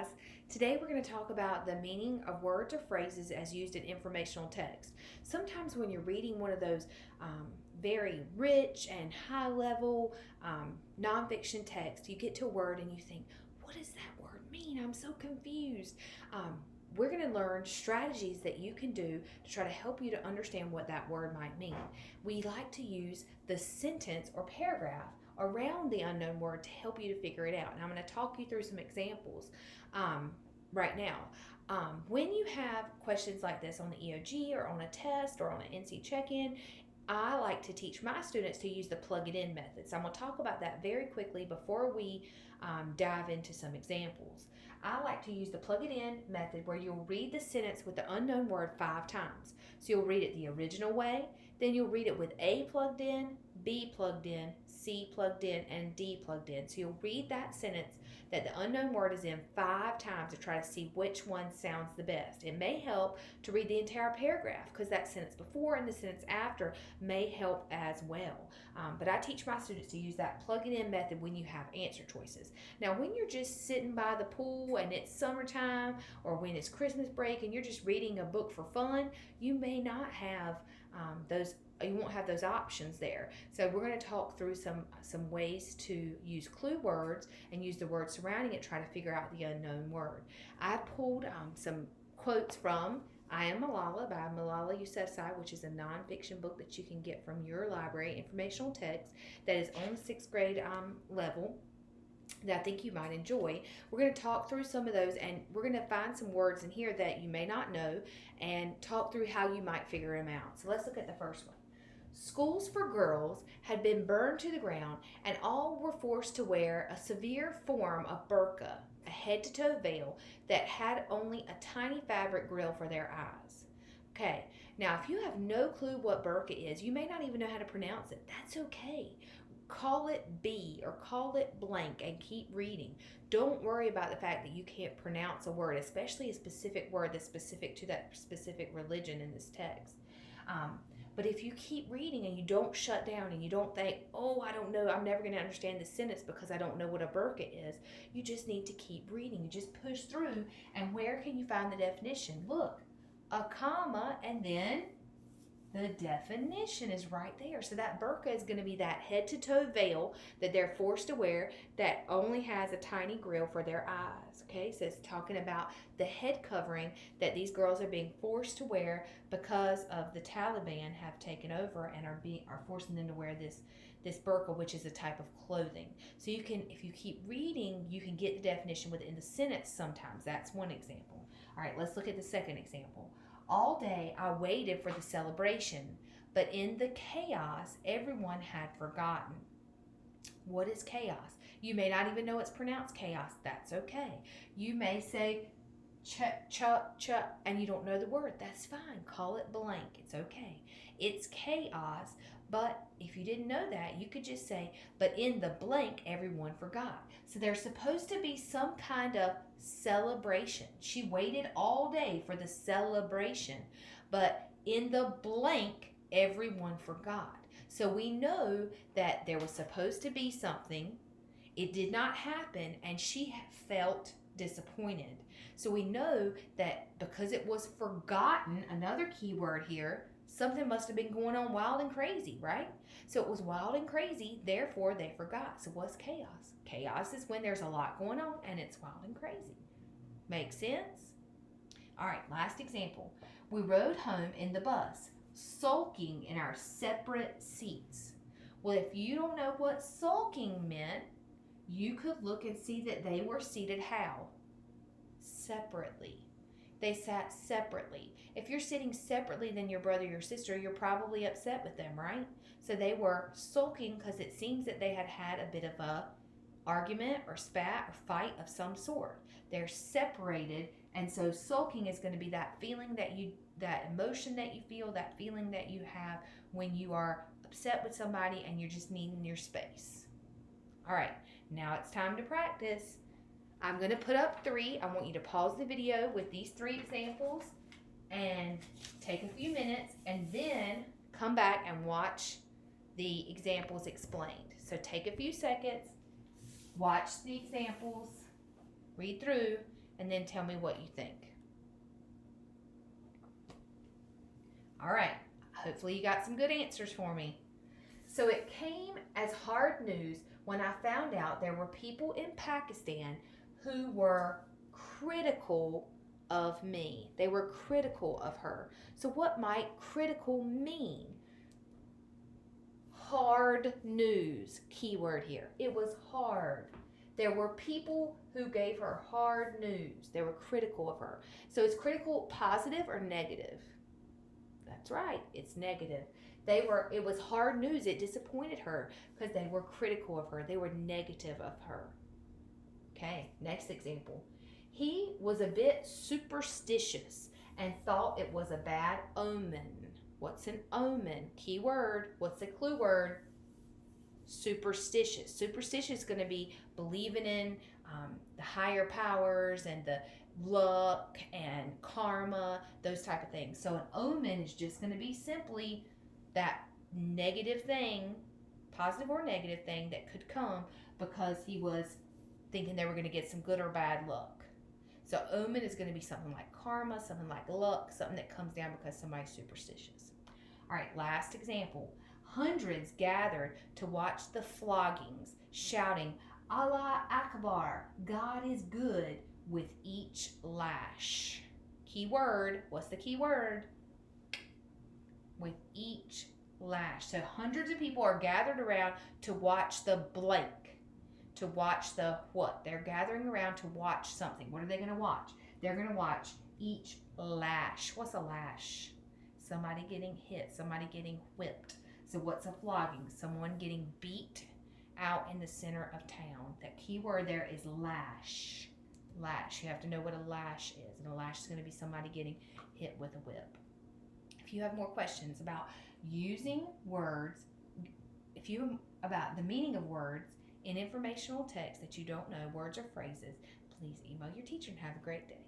guys. Today we're going to talk about the meaning of words or phrases as used in informational text. Sometimes when you're reading one of those very rich and high level nonfiction text, you get to a word and you think, what does that word mean? I'm so confused. We're going to learn strategies that you can do to try to help you to understand what that word might mean. We like to use the sentence or paragraph around the unknown word to help you to figure it out. And I'm going to talk you through some examples right now. When you have questions like this on the EOG or on a test or on an NC check-in, I like to teach my students to use the plug it in method. So I'm going to talk about that very quickly before we dive into some examples. I like to use the plug it in method where you'll read the sentence with the unknown word 5 times. So you'll read it the original way, then you'll read it with A plugged in, B plugged in, C plugged in, and D plugged in. So you'll read that sentence that the unknown word is in 5 times to try to see which one sounds the best. It may help to read the entire paragraph because that sentence before and the sentence after may help as well. But I teach my students to use that plug it in method when you have answer choices. Now, when you're just sitting by the pool and it's summertime or when it's Christmas break and you're just reading a book for fun, you may not have you won't have those options there. So we're going to talk through some ways to use clue words and use the words surrounding it, try to figure out the unknown word. I pulled some quotes from I Am Malala by Malala Yousafzai, which is a nonfiction book that you can get from your library, informational text that is on the 6th grade level that I think you might enjoy. We're going to talk through some of those and we're going to find some words in here that you may not know and talk through how you might figure them out. So let's look at the first one. Schools for girls had been burned to the ground and all were forced to wear a severe form of burqa, a head-to-toe veil that had only a tiny fabric grill for their eyes. Okay, now if you have no clue what burqa is, you may not even know how to pronounce it. That's okay. Call it B or call it blank and keep reading. Don't worry about the fact that you can't pronounce a word, especially a specific word that's specific to that specific religion in this text. But if you keep reading and you don't shut down and you don't think, oh, I don't know, I'm never going to understand this sentence because I don't know what a burqa is, you just need to keep reading. You just push through. And where can you find the definition? Look, a comma and then the definition is right there. So that burqa is going to be that head-to-toe veil that they're forced to wear that only has a tiny grill for their eyes. Okay, so it's talking about the head covering that these girls are being forced to wear because of the Taliban have taken over and are forcing them to wear this burqa, which is a type of clothing. So you can, if you keep reading, you can get the definition within the sentence sometimes. That's one example. All right, let's look at the second example. All day I waited for the celebration, but in the chaos, everyone had forgotten. What is chaos? You may not even know it's pronounced chaos. That's okay. You may say ch, and you don't know the word. That's fine. Call it blank. It's okay. It's chaos, but if you didn't know that, you could just say, but in the blank, everyone forgot. So there's supposed to be some kind of celebration. She waited all day for the celebration, but in the blank, everyone forgot. So we know that there was supposed to be something, it did not happen, and she felt disappointed. So we know that because it was forgotten, another key word here, something must have been going on wild and crazy, right? So it was wild and crazy, therefore they forgot. So what's chaos? Chaos is when there's a lot going on and it's wild and crazy. Make sense? All right, last example. We rode home in the bus, sulking in our separate seats. Well, if you don't know what sulking meant, you could look and see that they were seated how? Separately. They sat separately. If you're sitting separately than your brother or your sister, you're probably upset with them, right? So they were sulking because it seems that they had had a bit of a argument or spat or fight of some sort. They're separated, and so sulking is going to be that feeling that emotion that you feel, that feeling that you have when you are upset with somebody and you're just needing your space. All right, now it's time to practice. I'm going to put up 3. I want you to pause the video with these 3 examples and take a few minutes and then come back and watch the examples explained. So take a few seconds, watch the examples, read through, and then tell me what you think. All right, hopefully you got some good answers for me. So it came as hard news when I found out there were people in Pakistan who were critical of me. They were critical of her. So what might critical mean? Hard news, keyword here. It was hard. There were people who gave her hard news. They were critical of her. So is critical positive or negative? That's right, it's negative. It was hard news. It disappointed her because they were critical of her. They were negative of her. Okay, next example. He was a bit superstitious and thought it was a bad omen. What's an omen? Keyword. What's the clue word? Superstitious. Superstitious is going to be believing in the higher powers and the luck and karma, those type of things. So an omen is just going to be simply that negative thing, positive or negative thing that could come because he was thinking they were going to get some good or bad luck. So omen is going to be something like karma, something like luck, something that comes down because somebody's superstitious. All right, last example. Hundreds gathered to watch the floggings, shouting, Allah Akbar, God is good, with each lash. Keyword, what's the key word? With each lash. So hundreds of people are gathered around to watch the blank. To watch the what? They're gathering around to watch something. What are they going to watch? They're going to watch each lash. What's a lash? Somebody getting hit, somebody getting whipped. So what's a flogging? Someone getting beat out in the center of town. That key word there is lash. Lash. You have to know what a lash is. And a lash is going to be somebody getting hit with a whip. If you have more questions about using words, about the meaning of words in informational text that you don't know, words or phrases, please email your teacher and have a great day.